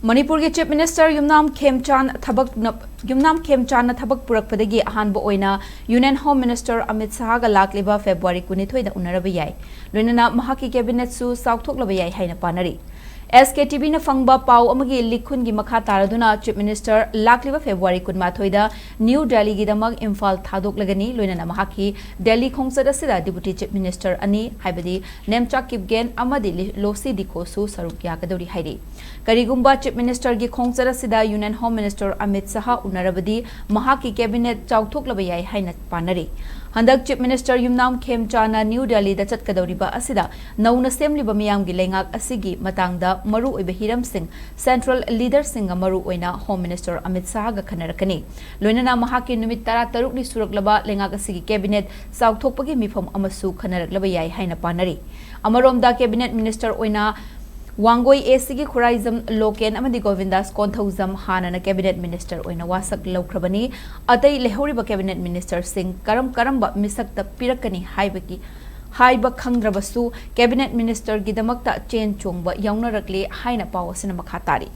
Manipur ki Chief Minister Khemchand thabak purakpadagi Ahanba Oina Union Home Minister Amit Shah ga lakliba February 22 da unaraba yai Loinana mahaki cabinet su Chaothoklaba yai haina panari SKTV na fangba pau amagi likhun gi makha taraduna Chief Minister lakliba February 22 da New Delhi gi damag Imphal thadoklagani Loinana mahaki Delhi khongchada sida Deputy Chief Minister ani haibadi Nemchak Kipgen amadi losi dikho su saruk yakadori hairi Karigumba Chief Minister gi khongchara sida Union Home Minister Amit Shah unarabadi mahaki cabinet Chaothoklaba yai haina panari Handak Chief Minister Khemchand na New Delhi da chatkadoriba asida nauna semliba miyam gi lengak asigi matangda maru oiba hiram sing Central Leader singa maru oina Home Minister Amit Shah ga khanarakani Loinana mahaki numit 13 ni suraklaba lengak asigi cabinet Chaothokpagi mifam amasu khanaraklaba yai haina panari Amaromda cabinet minister oina Wangoi ACG Khurizam Loken amadi Govindas Konthauzam Hanana cabinet minister oina wasak laukrabani atai lehoriba cabinet minister sing karamba misakta pirakani haiba khangrabasu cabinet minister gidamakta chen chongba yaunnarakle haina pawasina makhatari